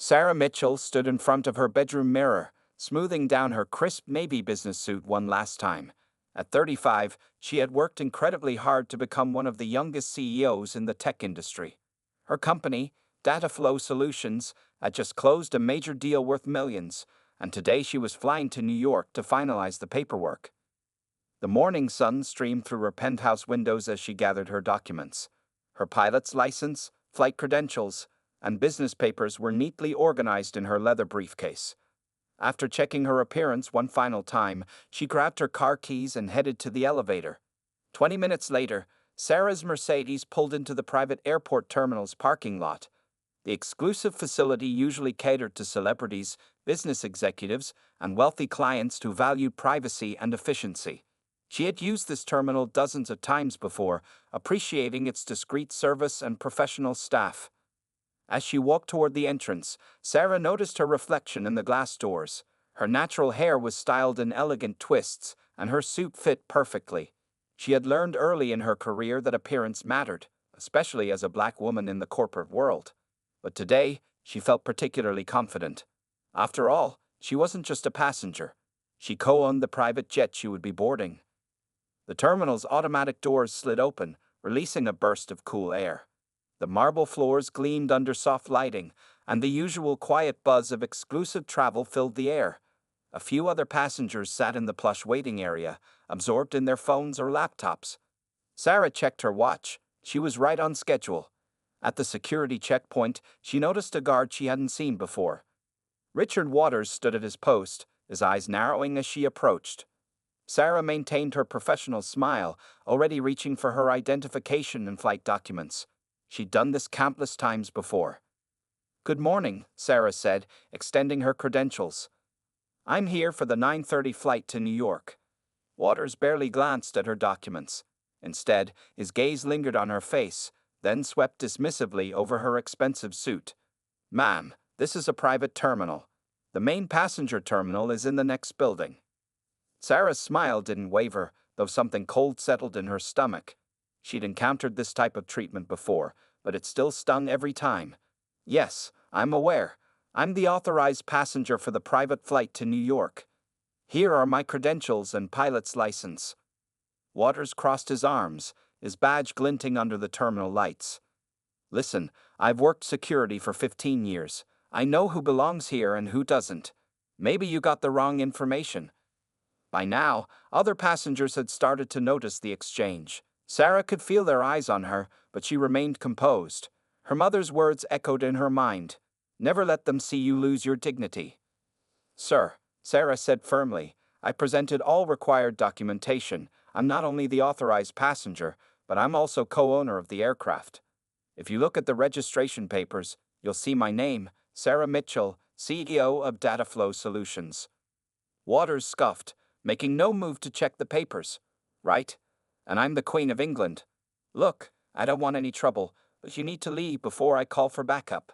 Sarah Mitchell stood in front of her bedroom mirror, smoothing down her crisp navy business suit one last time. At 35, she had worked incredibly hard to become one of the youngest CEOs in the tech industry. Her company, Dataflow Solutions, had just closed a major deal worth millions, and today she was flying to New York to finalize the paperwork. The morning sun streamed through her penthouse windows as she gathered her documents. Her pilot's license, flight credentials, and business papers were neatly organized in her leather briefcase. After checking her appearance one final time, she grabbed her car keys and headed to the elevator. 20 minutes later, Sarah's Mercedes pulled into the private airport terminal's parking lot. The exclusive facility usually catered to celebrities, business executives, and wealthy clients who valued privacy and efficiency. She had used this terminal dozens of times before, appreciating its discreet service and professional staff. As she walked toward the entrance, Sarah noticed her reflection in the glass doors. Her natural hair was styled in elegant twists, and her suit fit perfectly. She had learned early in her career that appearance mattered, especially as a black woman in the corporate world. But today, she felt particularly confident. After all, she wasn't just a passenger. She co-owned the private jet she would be boarding. The terminal's automatic doors slid open, releasing a burst of cool air. The marble floors gleamed under soft lighting, and the usual quiet buzz of exclusive travel filled the air. A few other passengers sat in the plush waiting area, absorbed in their phones or laptops. Sarah checked her watch. She was right on schedule. At the security checkpoint, she noticed a guard she hadn't seen before. Richard Waters stood at his post, his eyes narrowing as she approached. Sarah maintained her professional smile, already reaching for her identification and flight documents. She'd done this countless times before. "Good morning," Sarah said, extending her credentials. "I'm here for the 9:30 flight to New York." Waters barely glanced at her documents. Instead, his gaze lingered on her face, then swept dismissively over her expensive suit. "Ma'am, this is a private terminal. The main passenger terminal is in the next building." Sarah's smile didn't waver, though something cold settled in her stomach. She'd encountered this type of treatment before, but it still stung every time. "Yes, I'm aware. I'm the authorized passenger for the private flight to New York. Here are my credentials and pilot's license." Waters crossed his arms, his badge glinting under the terminal lights. "Listen, I've worked security for 15 years. I know who belongs here and who doesn't. Maybe you got the wrong information." By now, other passengers had started to notice the exchange. Sarah could feel their eyes on her, but she remained composed. Her mother's words echoed in her mind. "Never let them see you lose your dignity." "Sir," Sarah said firmly, "I presented all required documentation. I'm not only the authorized passenger, but I'm also co-owner of the aircraft. If you look at the registration papers, you'll see my name, Sarah Mitchell, CEO of Dataflow Solutions." Waters scoffed, making no move to check the papers. "Right? And I'm the Queen of England. Look, I don't want any trouble, but you need to leave before I call for backup."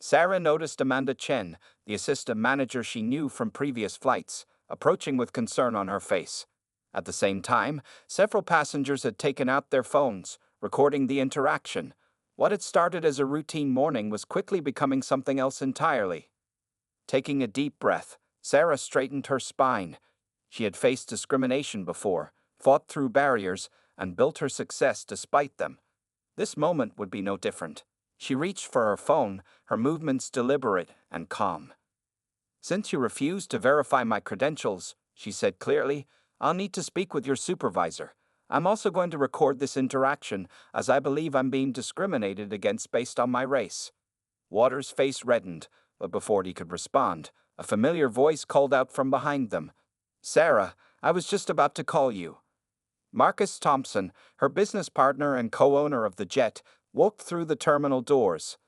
Sarah noticed Amanda Chen, the assistant manager she knew from previous flights, approaching with concern on her face. At the same time, several passengers had taken out their phones, recording the interaction. What had started as a routine morning was quickly becoming something else entirely. Taking a deep breath, Sarah straightened her spine. She had faced discrimination before, fought through barriers, and built her success despite them. This moment would be no different. She reached for her phone, her movements deliberate and calm. "Since you refused to verify my credentials," she said clearly, "I'll need to speak with your supervisor. I'm also going to record this interaction, as I believe I'm being discriminated against based on my race." Waters' face reddened, but before he could respond, a familiar voice called out from behind them. "Sarah, I was just about to call you." Marcus Thompson, her business partner and co-owner of the jet, walked through the terminal doors.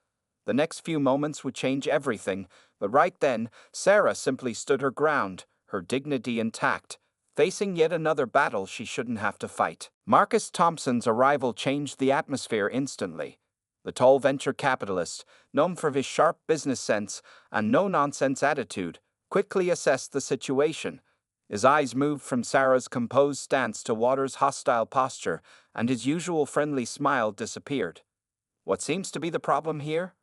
The next few moments would change everything, but right then, Sarah simply stood her ground, her dignity intact, facing yet another battle she shouldn't have to fight. Marcus Thompson's arrival changed the atmosphere instantly. The tall venture capitalist, known for his sharp business sense and no-nonsense attitude, quickly assessed the situation. His eyes moved from Sarah's composed stance to Waters' hostile posture, and his usual friendly smile disappeared. "What seems to be the problem here?"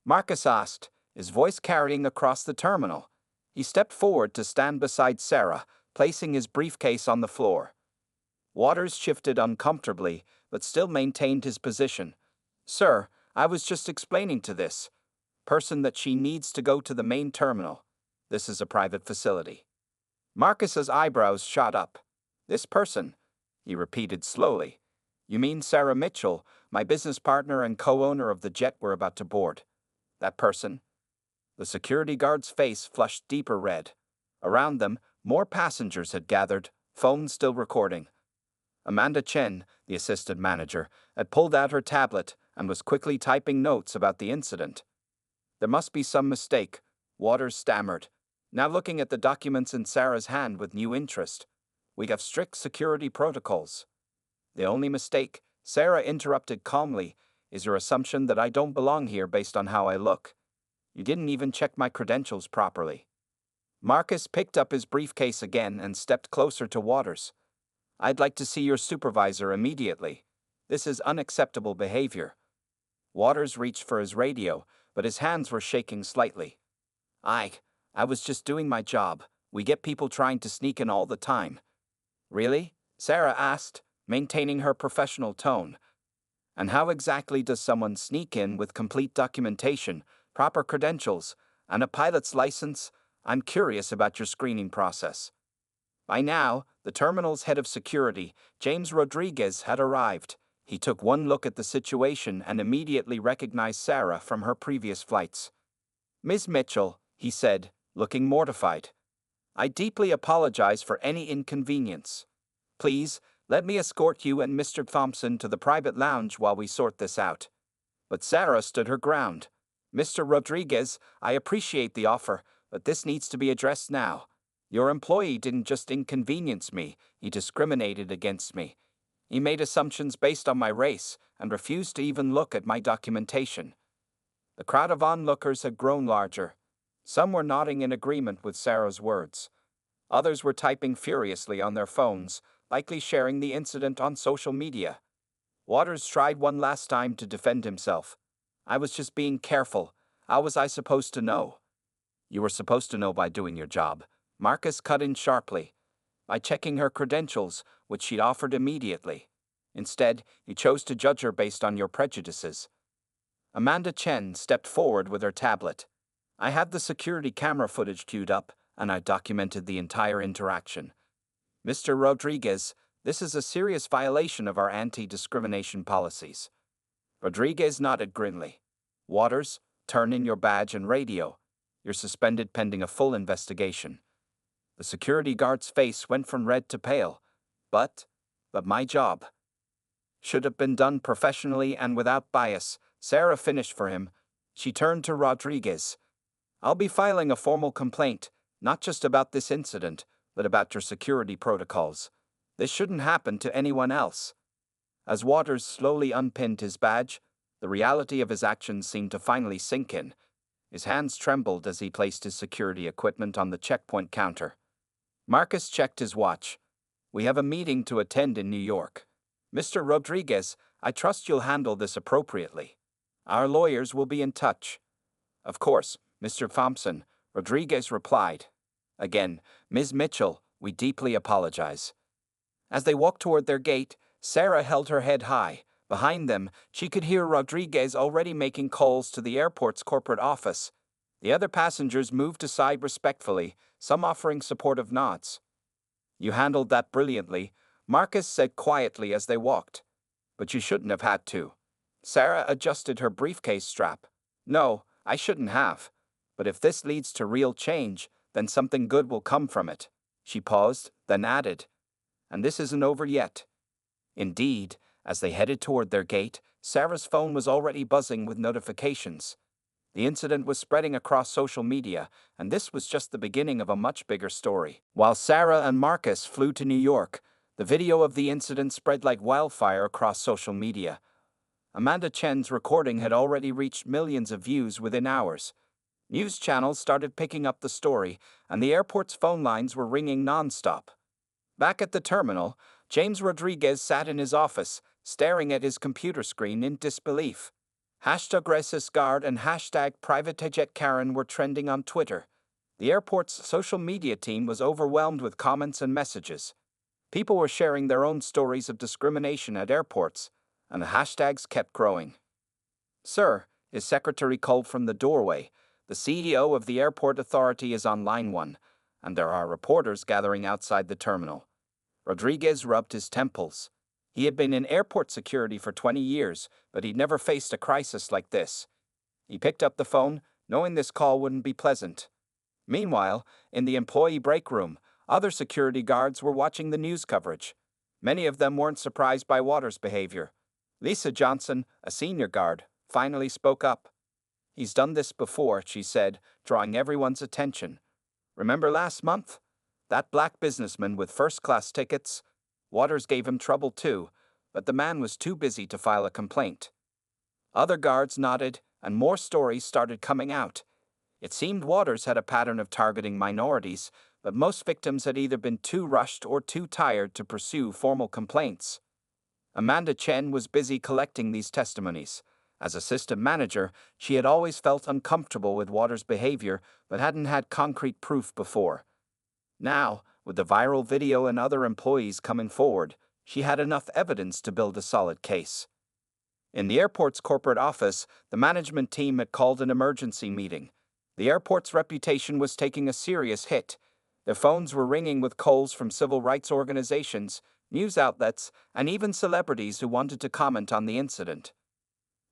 Marcus asked, his voice carrying across the terminal. He stepped forward to stand beside Sarah, placing his briefcase on the floor. Waters shifted uncomfortably, but still maintained his position. "Sir, I was just explaining to this person that she needs to go to the main terminal. This is a private facility." Marcus's eyebrows shot up. "This person," he repeated slowly. "You mean Sarah Mitchell, my business partner and co-owner of the jet we're about to board? That person?" The security guard's face flushed deeper red. Around them, more passengers had gathered, phones still recording. Amanda Chen, the assistant manager, had pulled out her tablet and was quickly typing notes about the incident. "There must be some mistake," Waters stammered, now looking at the documents in Sarah's hand with new interest. "We have strict security protocols." "The only mistake," Sarah interrupted calmly, "is your assumption that I don't belong here based on how I look. You didn't even check my credentials properly." Marcus picked up his briefcase again and stepped closer to Waters. "I'd like to see your supervisor immediately. This is unacceptable behavior." Waters reached for his radio, but his hands were shaking slightly. I was just doing my job. We get people trying to sneak in all the time." "Really?" Sarah asked, maintaining her professional tone. "And how exactly does someone sneak in with complete documentation, proper credentials, and a pilot's license? I'm curious about your screening process." By now, the terminal's head of security, James Rodriguez, had arrived. He took one look at the situation and immediately recognized Sarah from her previous flights. "Ms. Mitchell," he said, looking mortified, "I deeply apologize for any inconvenience. Please, let me escort you and Mr. Thompson to the private lounge while we sort this out." But Sarah stood her ground. "Mr. Rodriguez, I appreciate the offer, but this needs to be addressed now. Your employee didn't just inconvenience me, he discriminated against me. He made assumptions based on my race and refused to even look at my documentation." The crowd of onlookers had grown larger. Some were nodding in agreement with Sarah's words. Others were typing furiously on their phones, likely sharing the incident on social media. Waters tried one last time to defend himself. "I was just being careful. How was I supposed to know?" "You were supposed to know by doing your job," Marcus cut in sharply. "By checking her credentials, which she'd offered immediately. Instead, you chose to judge her based on your prejudices." Amanda Chen stepped forward with her tablet. "I had the security camera footage queued up, and I documented the entire interaction. Mr. Rodriguez, this is a serious violation of our anti-discrimination policies." Rodriguez nodded grimly. "Waters, turn in your badge and radio. You're suspended pending a full investigation." The security guard's face went from red to pale. But my job should have been done professionally and without bias," Sarah finished for him. She turned to Rodriguez. "I'll be filing a formal complaint, not just about this incident, but about your security protocols. This shouldn't happen to anyone else." As Waters slowly unpinned his badge, the reality of his actions seemed to finally sink in. His hands trembled as he placed his security equipment on the checkpoint counter. Marcus checked his watch. "We have a meeting to attend in New York. Mr. Rodriguez, I trust you'll handle this appropriately. Our lawyers will be in touch." "Of course, Mr. Thompson," Rodriguez replied. "Again, Ms. Mitchell, we deeply apologize." As they walked toward their gate, Sarah held her head high. Behind them, she could hear Rodriguez already making calls to the airport's corporate office. The other passengers moved aside respectfully, some offering supportive nods. "You handled that brilliantly," Marcus said quietly as they walked. "But you shouldn't have had to." Sarah adjusted her briefcase strap. "No, I shouldn't have. But if this leads to real change, then something good will come from it." She paused, then added, "And this isn't over yet." Indeed, as they headed toward their gate, Sarah's phone was already buzzing with notifications. The incident was spreading across social media, and this was just the beginning of a much bigger story. While Sarah and Marcus flew to New York, the video of the incident spread like wildfire across social media. Amanda Chen's recording had already reached millions of views within hours. News channels started picking up the story, and the airport's phone lines were ringing nonstop. Back at the terminal, James Rodriguez sat in his office, staring at his computer screen in disbelief. Hashtag #RacistGuard and hashtag #PrivateJetKaren were trending on Twitter. The airport's social media team was overwhelmed with comments and messages. People were sharing their own stories of discrimination at airports, and the hashtags kept growing. "Sir," his secretary called from the doorway, "the CEO of the airport authority is on line 1, and there are reporters gathering outside the terminal." Rodriguez rubbed his temples. He had been in airport security for 20 years, but he'd never faced a crisis like this. He picked up the phone, knowing this call wouldn't be pleasant. Meanwhile, in the employee break room, other security guards were watching the news coverage. Many of them weren't surprised by Waters' behavior. Lisa Johnson, a senior guard, finally spoke up. "He's done this before," she said, drawing everyone's attention. "Remember last month? That black businessman with first-class tickets? Waters gave him trouble too, but the man was too busy to file a complaint." Other guards nodded, and more stories started coming out. It seemed Waters had a pattern of targeting minorities, but most victims had either been too rushed or too tired to pursue formal complaints. Amanda Chen was busy collecting these testimonies. As assistant manager, she had always felt uncomfortable with Waters' behavior, but hadn't had concrete proof before. Now, with the viral video and other employees coming forward, she had enough evidence to build a solid case. In the airport's corporate office, the management team had called an emergency meeting. The airport's reputation was taking a serious hit. Their phones were ringing with calls from civil rights organizations, news outlets, and even celebrities who wanted to comment on the incident.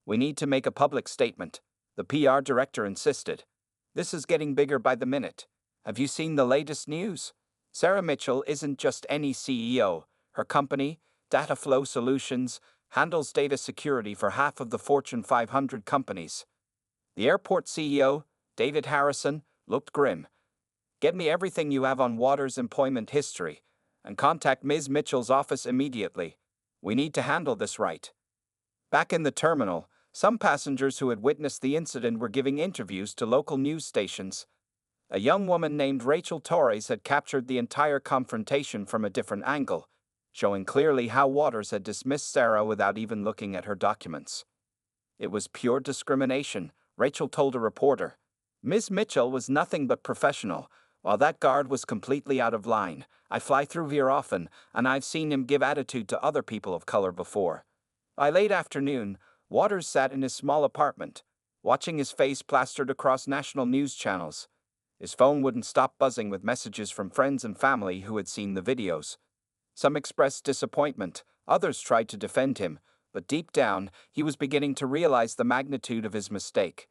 "We need to make a public statement," the PR director insisted. "This is getting bigger by the minute. Have you seen the latest news? Sarah Mitchell isn't just any CEO. Her company, Dataflow Solutions, handles data security for half of the Fortune 500 companies." The airport CEO, David Harrison, looked grim. "Get me everything you have on Waters' employment history, and contact Ms. Mitchell's office immediately. We need to handle this right." Back in the terminal, some passengers who had witnessed the incident were giving interviews to local news stations. A young woman named Rachel Torres had captured the entire confrontation from a different angle, showing clearly how Waters had dismissed Sarah without even looking at her documents. "It was pure discrimination," Rachel told a reporter. "Ms. Mitchell was nothing but professional, while that guard was completely out of line. I fly through here often, and I've seen him give attitude to other people of color before." By late afternoon, Waters sat in his small apartment, watching his face plastered across national news channels. His phone wouldn't stop buzzing with messages from friends and family who had seen the videos. Some expressed disappointment, others tried to defend him, but deep down, he was beginning to realize the magnitude of his mistake.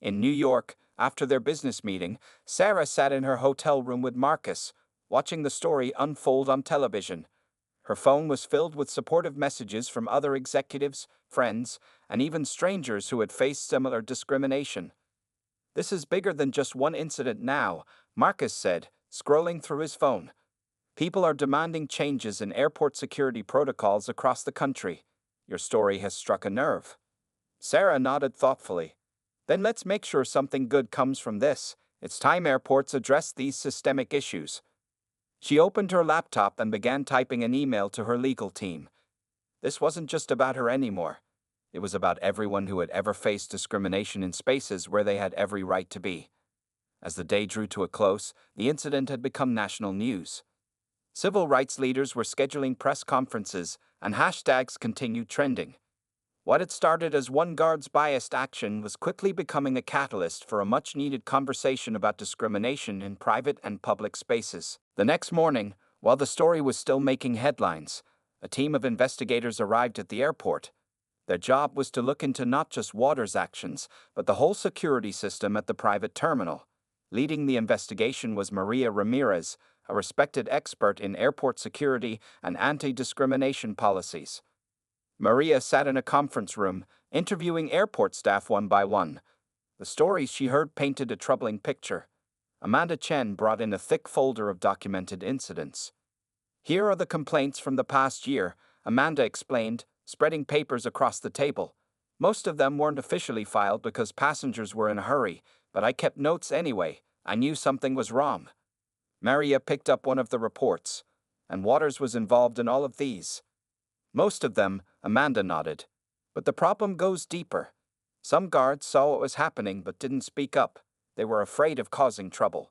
In New York, after their business meeting, Sarah sat in her hotel room with Marcus, watching the story unfold on television. Her phone was filled with supportive messages from other executives, friends, and even strangers who had faced similar discrimination. "This is bigger than just one incident now," Marcus said, scrolling through his phone. "People are demanding changes in airport security protocols across the country. Your story has struck a nerve." Sarah nodded thoughtfully. "Then let's make sure something good comes from this. It's time airports address these systemic issues." She opened her laptop and began typing an email to her legal team. This wasn't just about her anymore. It was about everyone who had ever faced discrimination in spaces where they had every right to be. As the day drew to a close, the incident had become national news. Civil rights leaders were scheduling press conferences, and hashtags continued trending. What had started as one guard's biased action was quickly becoming a catalyst for a much-needed conversation about discrimination in private and public spaces. The next morning, while the story was still making headlines, a team of investigators arrived at the airport. Their job was to look into not just Waters' actions, but the whole security system at the private terminal. Leading the investigation was Maria Ramirez, a respected expert in airport security and anti-discrimination policies. Maria sat in a conference room, interviewing airport staff one by one. The stories she heard painted a troubling picture. Amanda Chen brought in a thick folder of documented incidents. "Here are the complaints from the past year," Amanda explained, spreading papers across the table. "Most of them weren't officially filed because passengers were in a hurry, but I kept notes anyway. I knew something was wrong." Maria picked up one of the reports. "And Waters was involved in all of these?" "Most of them," Amanda nodded. "But the problem goes deeper. Some guards saw what was happening but didn't speak up. They were afraid of causing trouble.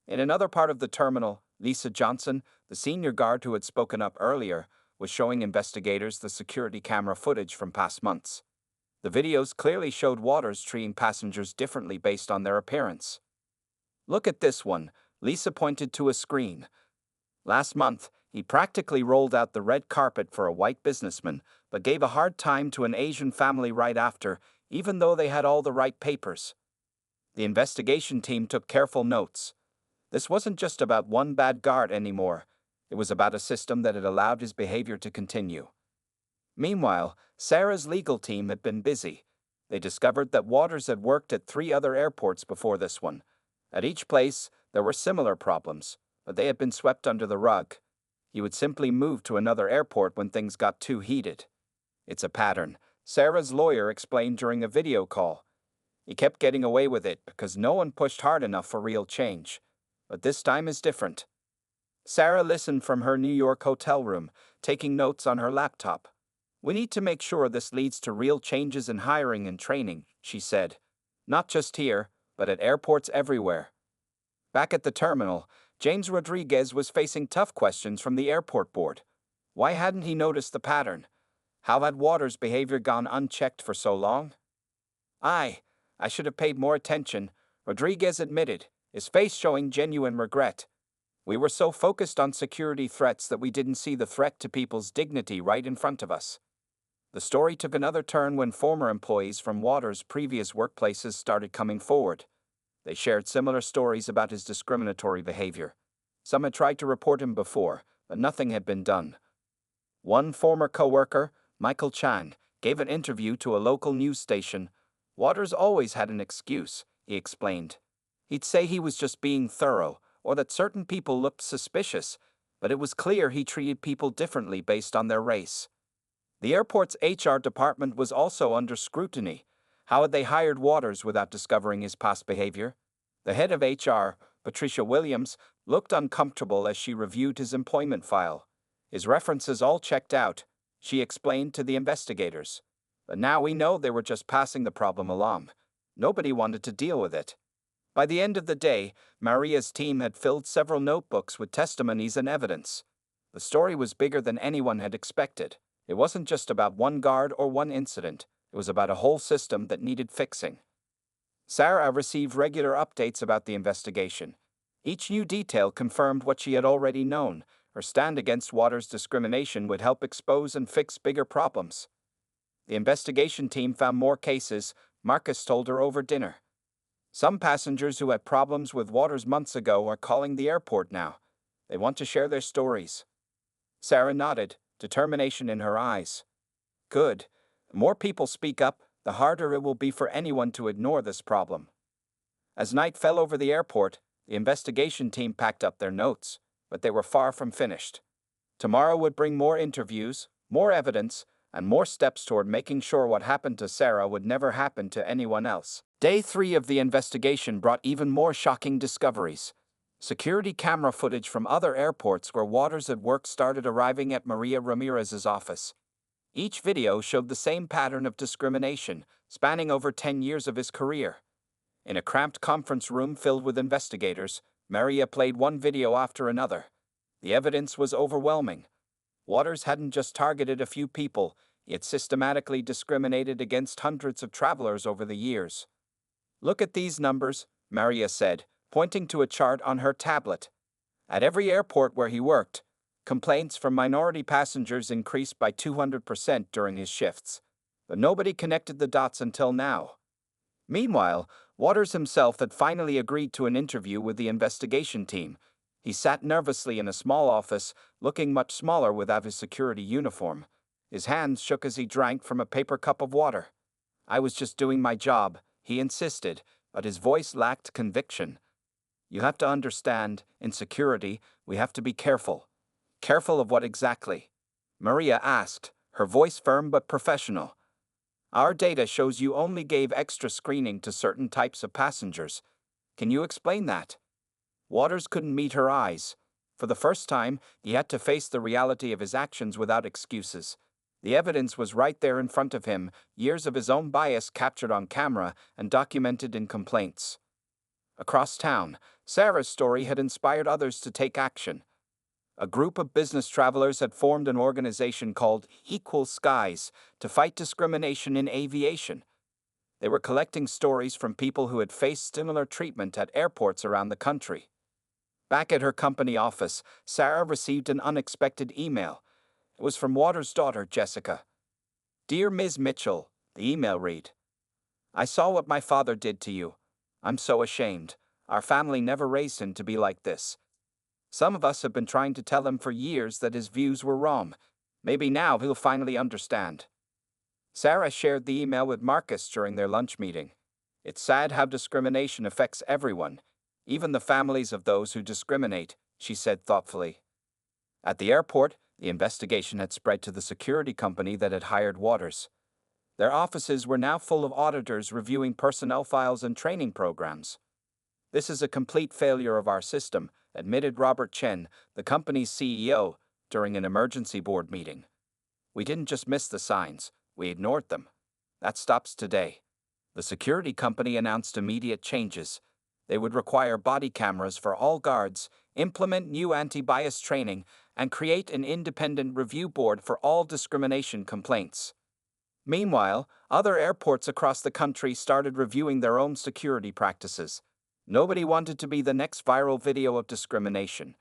In another part of the terminal, Lisa Johnson, the senior guard who had spoken up earlier, was showing investigators the security camera footage from past months. The videos clearly showed Waters treating passengers differently based on their appearance. "Look at this one," Lisa pointed to a screen. "Last month, he practically rolled out the red carpet for a white businessman, but gave a hard time to an Asian family right after, even though they had all the right papers." The investigation team took careful notes. This wasn't just about one bad guard anymore. It was about a system that had allowed his behavior to continue. Meanwhile, Sarah's legal team had been busy. They discovered that Waters had worked at 3 other airports before this one. At each place, there were similar problems, but they had been swept under the rug. He would simply move to another airport when things got too heated. "It's a pattern," Sarah's lawyer explained during a video call. "He kept getting away with it because no one pushed hard enough for real change. But this time is different." Sarah listened from her New York hotel room, taking notes on her laptop. "We need to make sure this leads to real changes in hiring and training," she said. "Not just here, but at airports everywhere." Back at the terminal, James Rodriguez was facing tough questions from the airport board. Why hadn't he noticed the pattern? How had Waters' behavior gone unchecked for so long? I should have paid more attention," Rodriguez admitted, his face showing genuine regret. "We were so focused on security threats that we didn't see the threat to people's dignity right in front of us." The story took another turn when former employees from Waters' previous workplaces started coming forward. They shared similar stories about his discriminatory behavior. Some had tried to report him before, but nothing had been done. One former coworker, Michael Chan, gave an interview to a local news station. "Waters always had an excuse," he explained. "He'd say he was just being thorough, or that certain people looked suspicious, but it was clear he treated people differently based on their race." The airport's HR department was also under scrutiny. How had they hired Waters without discovering his past behavior? The head of HR, Patricia Williams, looked uncomfortable as she reviewed his employment file. His references all checked out, she explained to the investigators. But now we know they were just passing the problem along. Nobody wanted to deal with it. By the end of the day, Maria's team had filled several notebooks with testimonies and evidence. The story was bigger than anyone had expected. It wasn't just about one guard or one incident. It was about a whole system that needed fixing. Sarah received regular updates about the investigation. Each new detail confirmed what she had already known. Her stand against Waters' discrimination would help expose and fix bigger problems. The investigation team found more cases, Marcus told her over dinner. Some passengers who had problems with Waters months ago are calling the airport now. They want to share their stories. Sarah nodded, determination in her eyes. "Good. The more people speak up, the harder it will be for anyone to ignore this problem." As night fell over the airport, the investigation team packed up their notes, but they were far from finished. Tomorrow would bring more interviews, more evidence, and more steps toward making sure what happened to Sarah would never happen to anyone else. Day 3 of the investigation brought even more shocking discoveries. Security camera footage from other airports where Waters had worked started arriving at Maria Ramirez's office. Each video showed the same pattern of discrimination, spanning over 10 years of his career. In a cramped conference room filled with investigators, Maria played one video after another. The evidence was overwhelming. Waters hadn't just targeted a few people, he had systematically discriminated against hundreds of travelers over the years. "Look at these numbers," Maria said, pointing to a chart on her tablet. At every airport where he worked, complaints from minority passengers increased by 200% during his shifts. But nobody connected the dots until now. Meanwhile, Waters himself had finally agreed to an interview with the investigation team. He sat nervously in a small office, looking much smaller without his security uniform. His hands shook as he drank from a paper cup of water. "I was just doing my job," he insisted, but his voice lacked conviction. "You have to understand, in security, we have to be careful." "Careful of what exactly?" Maria asked, her voice firm but professional. "Our data shows you only gave extra screening to certain types of passengers. Can you explain that?" Waters couldn't meet her eyes. For the first time, he had to face the reality of his actions without excuses. The evidence was right there in front of him, years of his own bias captured on camera and documented in complaints. Across town, Sarah's story had inspired others to take action. A group of business travelers had formed an organization called Equal Skies to fight discrimination in aviation. They were collecting stories from people who had faced similar treatment at airports around the country. Back at her company office, Sarah received an unexpected email. It was from Waters' daughter, Jessica. "Dear Ms. Mitchell," the email read, "I saw what my father did to you. I'm so ashamed. Our family never raised him to be like this. Some of us have been trying to tell him for years that his views were wrong. Maybe now he'll finally understand." Sarah shared the email with Marcus during their lunch meeting. "It's sad how discrimination affects everyone, even the families of those who discriminate," she said thoughtfully. At the airport, the investigation had spread to the security company that had hired Waters. Their offices were now full of auditors reviewing personnel files and training programs. "This is a complete failure of our system," admitted Robert Chen, the company's CEO, during an emergency board meeting. "We didn't just miss the signs, we ignored them. That stops today." The security company announced immediate changes. They would require body cameras for all guards, implement new anti-bias training, and create an independent review board for all discrimination complaints. Meanwhile, other airports across the country started reviewing their own security practices. Nobody wanted to be the next viral video of discrimination.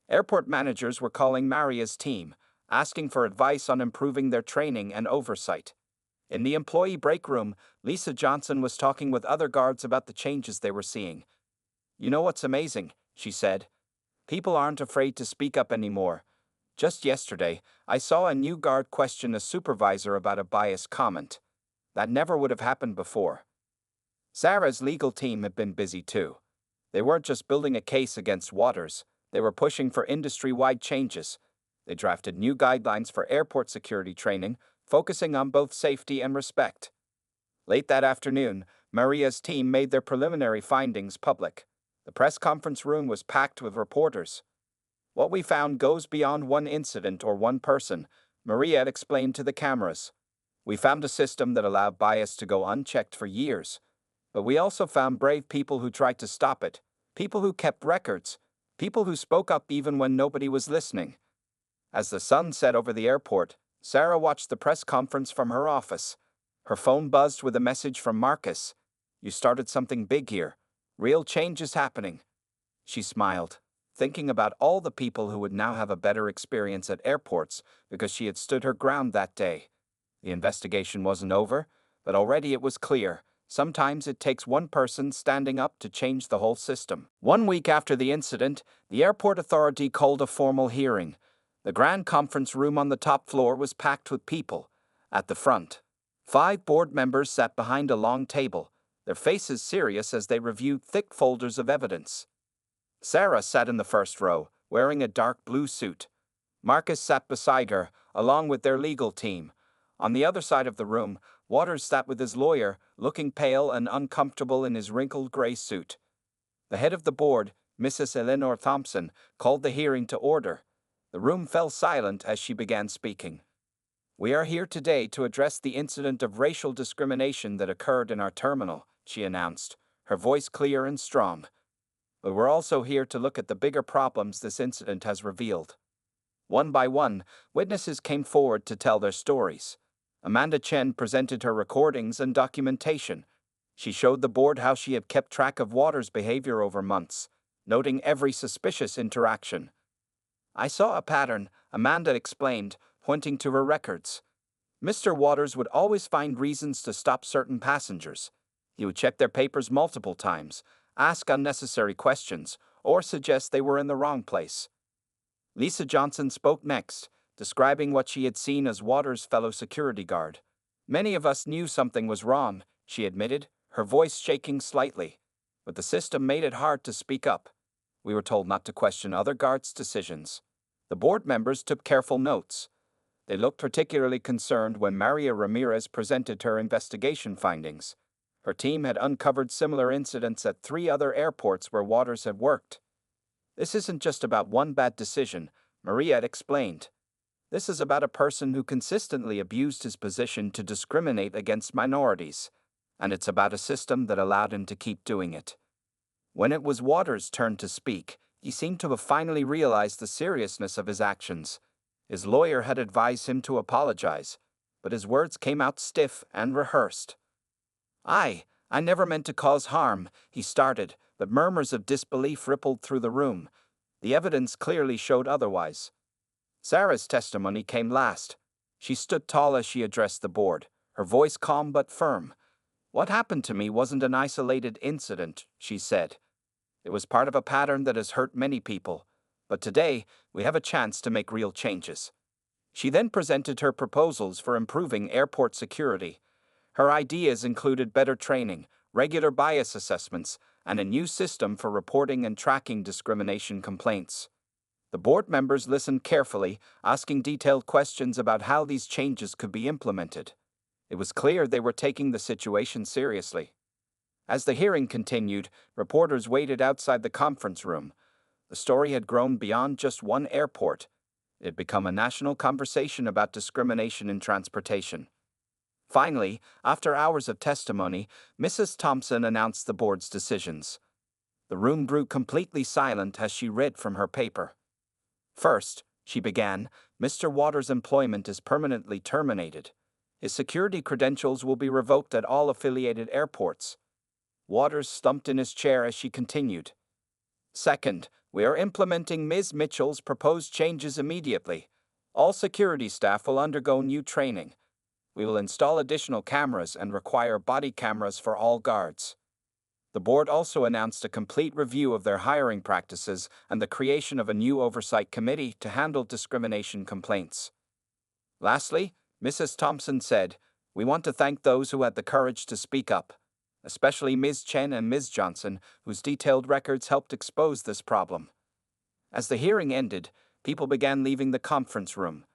Airport managers were calling Maria's team, asking for advice on improving their training and oversight. In the employee break room, Lisa Johnson was talking with other guards about the changes they were seeing. "You know what's amazing?" she said. "People aren't afraid to speak up anymore. Just yesterday, I saw a new guard question a supervisor about a biased comment. That never would have happened before." Sarah's legal team had been busy too. They weren't just building a case against Waters, they were pushing for industry-wide changes. They drafted new guidelines for airport security training, focusing on both safety and respect. Late that afternoon, Maria's team made their preliminary findings public. The press conference room was packed with reporters. "What we found goes beyond one incident or one person," Maria had explained to the cameras. "We found a system that allowed bias to go unchecked for years. But we also found brave people who tried to stop it, people who kept records, people who spoke up even when nobody was listening." As the sun set over the airport, Sarah watched the press conference from her office. Her phone buzzed with a message from Marcus. "You started something big here. Real change is happening." She smiled, thinking about all the people who would now have a better experience at airports because she had stood her ground that day. The investigation wasn't over, but already it was clear. Sometimes it takes one person standing up to change the whole system. 1 week after the incident, the airport authority called a formal hearing. The grand conference room on the top floor was packed with people. At the front, 5 board members sat behind a long table, their faces serious as they reviewed thick folders of evidence. Sarah sat in the first row, wearing a dark blue suit. Marcus sat beside her, along with their legal team. On the other side of the room, Waters sat with his lawyer, looking pale and uncomfortable in his wrinkled gray suit. The head of the board, Mrs. Eleanor Thompson, called the hearing to order. The room fell silent as she began speaking. "We are here today to address the incident of racial discrimination that occurred in our terminal," she announced, her voice clear and strong. "But we're also here to look at the bigger problems this incident has revealed." One by one, witnesses came forward to tell their stories. Amanda Chen presented her recordings and documentation. She showed the board how she had kept track of Waters' behavior over months, noting every suspicious interaction. "I saw a pattern," Amanda explained, pointing to her records. "Mr. Waters would always find reasons to stop certain passengers. He would check their papers multiple times, ask unnecessary questions, or suggest they were in the wrong place." Lisa Johnson spoke next, describing what she had seen as Waters' fellow security guard. "Many of us knew something was wrong," she admitted, her voice shaking slightly. "But the system made it hard to speak up. We were told not to question other guards' decisions." The board members took careful notes. They looked particularly concerned when Maria Ramirez presented her investigation findings. Her team had uncovered similar incidents at 3 other airports where Waters had worked. "This isn't just about one bad decision," Maria had explained. This is about a person who consistently abused his position to discriminate against minorities, and it's about a system that allowed him to keep doing it. When it was Waters' turn to speak, he seemed to have finally realized the seriousness of his actions. His lawyer had advised him to apologize, but his words came out stiff and rehearsed. I never meant to cause harm, he started, but murmurs of disbelief rippled through the room. The evidence clearly showed otherwise. Sarah's testimony came last. She stood tall as she addressed the board, her voice calm but firm. "What happened to me wasn't an isolated incident," she said. "It was part of a pattern that has hurt many people, but today we have a chance to make real changes." She then presented her proposals for improving airport security. Her ideas included better training, regular bias assessments, and a new system for reporting and tracking discrimination complaints. The board members listened carefully, asking detailed questions about how these changes could be implemented. It was clear they were taking the situation seriously. As the hearing continued, reporters waited outside the conference room. The story had grown beyond just one airport. It had become a national conversation about discrimination in transportation. Finally, after hours of testimony, Mrs. Thompson announced the board's decisions. The room grew completely silent as she read from her paper. "First," she began, "Mr. Waters' employment is permanently terminated. His security credentials will be revoked at all affiliated airports." Waters slumped in his chair as she continued. "Second, we are implementing Ms. Mitchell's proposed changes immediately. All security staff will undergo new training. We will install additional cameras and require body cameras for all guards." The board also announced a complete review of their hiring practices and the creation of a new oversight committee to handle discrimination complaints. Lastly, Mrs. Thompson said, "We want to thank those who had the courage to speak up, especially Ms. Chen and Ms. Johnson, whose detailed records helped expose this problem." As the hearing ended, people began leaving the conference room.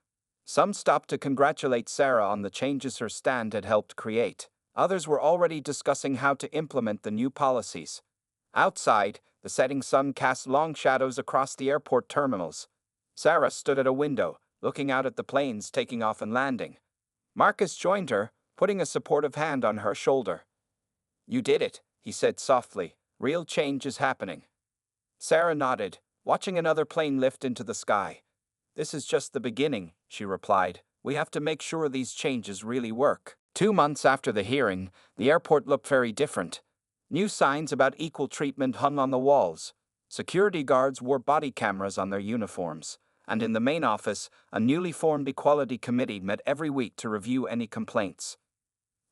Some stopped to congratulate Sarah on the changes her stand had helped create. Others were already discussing how to implement the new policies. Outside, the setting sun cast long shadows across the airport terminals. Sarah stood at a window, looking out at the planes taking off and landing. Marcus joined her, putting a supportive hand on her shoulder. "You did it," he said softly. "Real change is happening." Sarah nodded, watching another plane lift into the sky. "This is just the beginning," she replied. "We have to make sure these changes really work." 2 months after the hearing, the airport looked very different. New signs about equal treatment hung on the walls. Security guards wore body cameras on their uniforms, and in the main office, a newly formed equality committee met every week to review any complaints.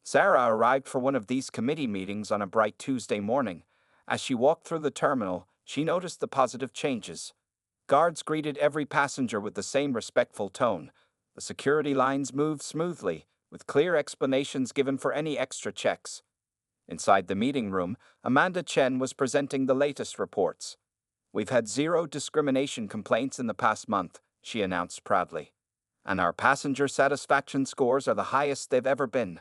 Sarah arrived for one of these committee meetings on a bright Tuesday morning. As she walked through the terminal, she noticed the positive changes. Guards greeted every passenger with the same respectful tone. The security lines moved smoothly, with clear explanations given for any extra checks. Inside the meeting room, Amanda Chen was presenting the latest reports. "We've had 0 discrimination complaints in the past month," she announced proudly. "And our passenger satisfaction scores are the highest they've ever been."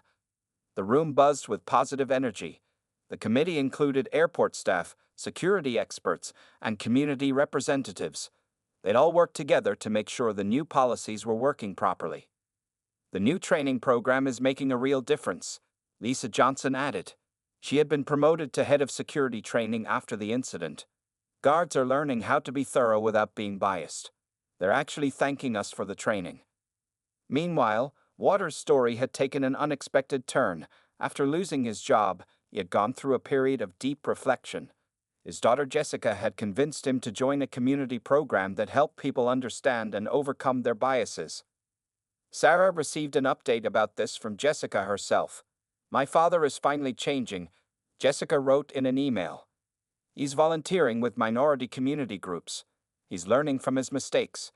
The room buzzed with positive energy. The committee included airport staff, security experts, and community representatives. They'd all work together to make sure the new policies were working properly. "The new training program is making a real difference," Lisa Johnson added. She had been promoted to head of security training after the incident. "Guards are learning how to be thorough without being biased. They're actually thanking us for the training." Meanwhile, Waters' story had taken an unexpected turn. After losing his job, he had gone through a period of deep reflection. His daughter Jessica had convinced him to join a community program that helped people understand and overcome their biases. Sarah received an update about this from Jessica herself. "My father is finally changing," Jessica wrote in an email. "He's volunteering with minority community groups. He's learning from his mistakes.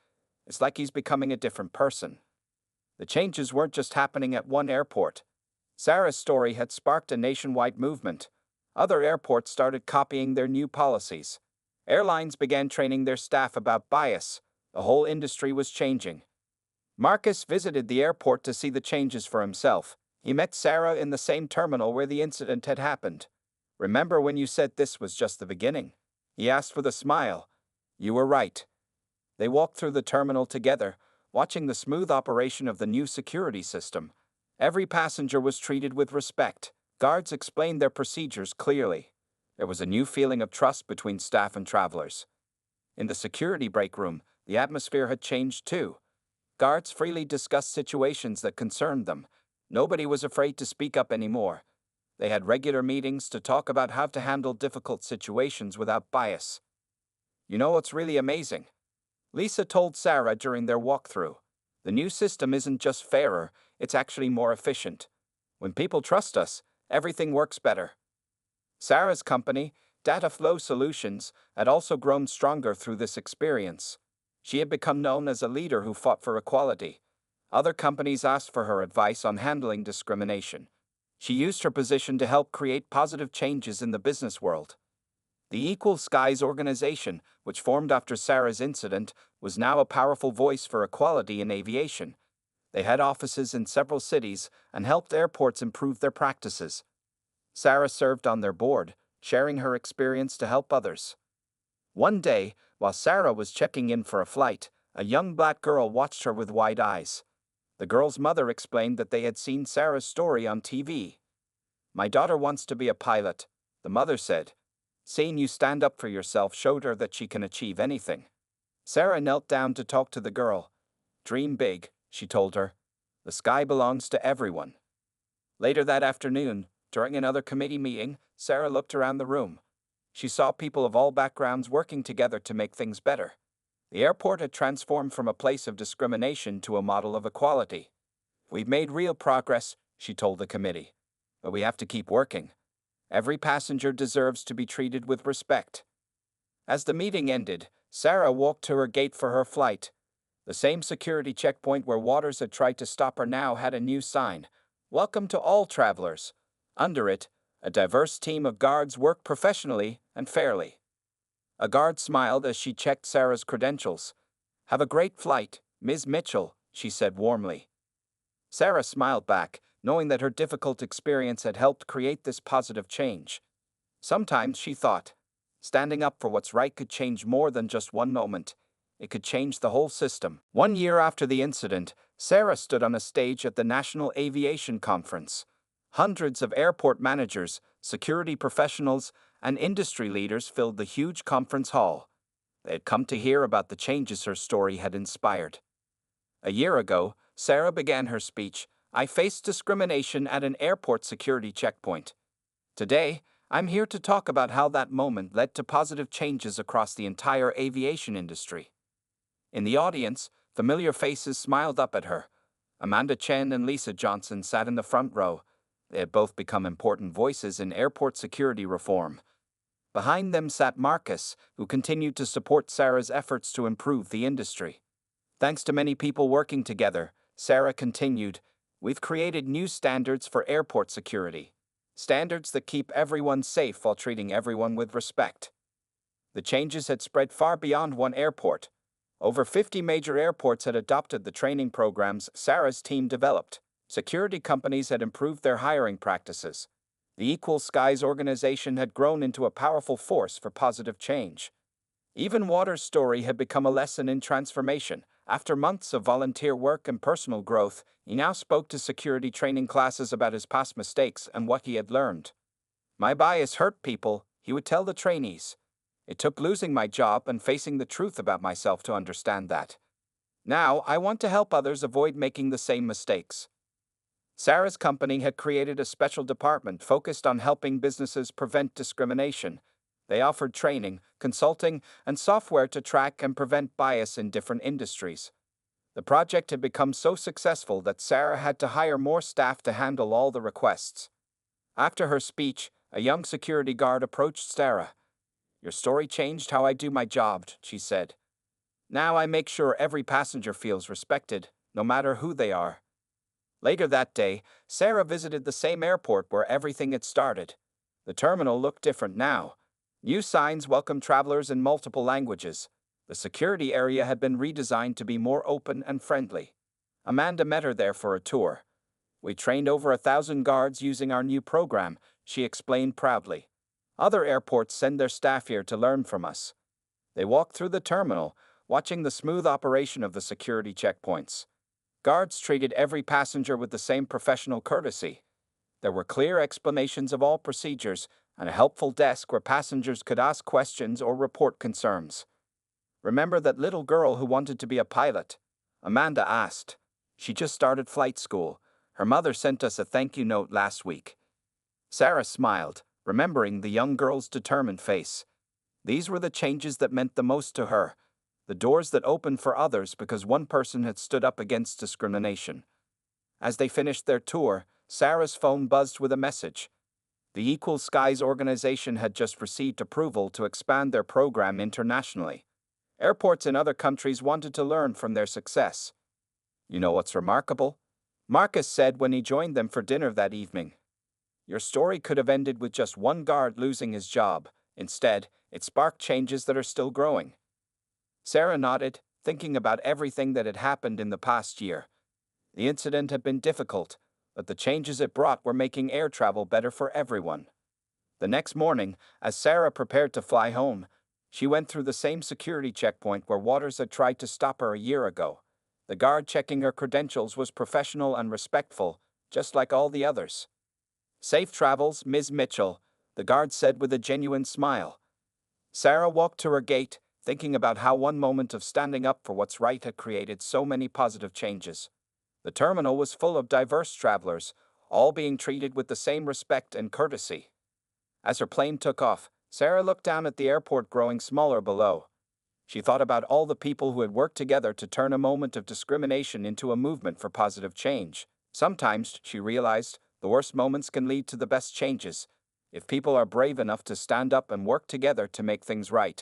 It's like he's becoming a different person." The changes weren't just happening at one airport. Sarah's story had sparked a nationwide movement. Other airports started copying their new policies. Airlines began training their staff about bias. The whole industry was changing. Marcus visited the airport to see the changes for himself. He met Sarah in the same terminal where the incident had happened. "Remember when you said this was just the beginning?" he asked with a smile. "You were right." They walked through the terminal together, watching the smooth operation of the new security system. Every passenger was treated with respect. Guards explained their procedures clearly. There was a new feeling of trust between staff and travelers. In the security break room, the atmosphere had changed too. Guards freely discussed situations that concerned them. Nobody was afraid to speak up anymore. They had regular meetings to talk about how to handle difficult situations without bias. You know what's really amazing? Lisa told Sarah during their walkthrough. The new system isn't just fairer, it's actually more efficient. When people trust us, everything works better. Sarah's company, Data Flow Solutions, had also grown stronger through this experience. She had become known as a leader who fought for equality. Other companies asked for her advice on handling discrimination. She used her position to help create positive changes in the business world. The Equal Skies organization, which formed after Sarah's incident, was now a powerful voice for equality in aviation. They had offices in several cities and helped airports improve their practices. Sarah served on their board, sharing her experience to help others. One day, while Sarah was checking in for a flight, a young black girl watched her with wide eyes. The girl's mother explained that they had seen Sarah's story on TV. "My daughter wants to be a pilot," the mother said. "Seeing you stand up for yourself showed her that she can achieve anything." Sarah knelt down to talk to the girl. "Dream big," she told her. "The sky belongs to everyone." Later that afternoon, during another committee meeting, Sarah looked around the room. She saw people of all backgrounds working together to make things better. The airport had transformed from a place of discrimination to a model of equality. "We've made real progress," she told the committee. "But we have to keep working. Every passenger deserves to be treated with respect." As the meeting ended, Sarah walked to her gate for her flight. The same security checkpoint where Waters had tried to stop her now had a new sign: "Welcome to all travelers." Under it, a diverse team of guards worked professionally and fairly. A guard smiled as she checked Sarah's credentials. "Have a great flight, Ms. Mitchell," she said warmly. Sarah smiled back, knowing that her difficult experience had helped create this positive change. Sometimes, she thought, standing up for what's right could change more than just one moment. It could change the whole system. 1 year after the incident, Sarah stood on a stage at the National Aviation Conference. Hundreds of airport managers, security professionals, and industry leaders filled the huge conference hall. They had come to hear about the changes her story had inspired. A year ago, Sarah began her speech, "I faced discrimination at an airport security checkpoint. Today, I'm here to talk about how that moment led to positive changes across the entire aviation industry." In the audience, familiar faces smiled up at her. Amanda Chen and Lisa Johnson sat in the front row. They had both become important voices in airport security reform. Behind them sat Marcus, who continued to support Sarah's efforts to improve the industry. "Thanks to many people working together," Sarah continued, "we've created new standards for airport security. Standards that keep everyone safe while treating everyone with respect." The changes had spread far beyond one airport. Over 50 major airports had adopted the training programs Sarah's team developed. Security companies had improved their hiring practices. The Equal Skies organization had grown into a powerful force for positive change. Even Waters' story had become a lesson in transformation. After months of volunteer work and personal growth, he now spoke to security training classes about his past mistakes and what he had learned. "My bias hurt people," he would tell the trainees. "It took losing my job and facing the truth about myself to understand that. Now, I want to help others avoid making the same mistakes." Sarah's company had created a special department focused on helping businesses prevent discrimination. They offered training, consulting, and software to track and prevent bias in different industries. The project had become so successful that Sarah had to hire more staff to handle all the requests. After her speech, a young security guard approached Sarah. "Your story changed how I do my job," she said. "Now I make sure every passenger feels respected, no matter who they are." Later that day, Sarah visited the same airport where everything had started. The terminal looked different now. New signs welcomed travelers in multiple languages. The security area had been redesigned to be more open and friendly. Amanda met her there for a tour. "We trained over 1,000 guards using our new program," she explained proudly. "Other airports send their staff here to learn from us." They walked through the terminal, watching the smooth operation of the security checkpoints. Guards treated every passenger with the same professional courtesy. There were clear explanations of all procedures and a helpful desk where passengers could ask questions or report concerns. "Remember that little girl who wanted to be a pilot?" Amanda asked. "She just started flight school. Her mother sent us a thank you note last week." Sarah smiled, remembering the young girl's determined face. These were the changes that meant the most to her, the doors that opened for others because one person had stood up against discrimination. As they finished their tour, Sarah's phone buzzed with a message. The Equal Skies organization had just received approval to expand their program internationally. Airports in other countries wanted to learn from their success. "You know what's remarkable?" Marcus said when he joined them for dinner that evening. "Your story could have ended with just one guard losing his job. Instead, it sparked changes that are still growing." Sarah nodded, thinking about everything that had happened in the past year. The incident had been difficult, but the changes it brought were making air travel better for everyone. The next morning, as Sarah prepared to fly home, she went through the same security checkpoint where Waters had tried to stop her a year ago. The guard checking her credentials was professional and respectful, just like all the others. "Safe travels, Ms. Mitchell," the guard said with a genuine smile. Sarah walked to her gate, thinking about how one moment of standing up for what's right had created so many positive changes. The terminal was full of diverse travelers, all being treated with the same respect and courtesy. As her plane took off, Sarah looked down at the airport growing smaller below. She thought about all the people who had worked together to turn a moment of discrimination into a movement for positive change. Sometimes, she realized, the worst moments can lead to the best changes, if people are brave enough to stand up and work together to make things right.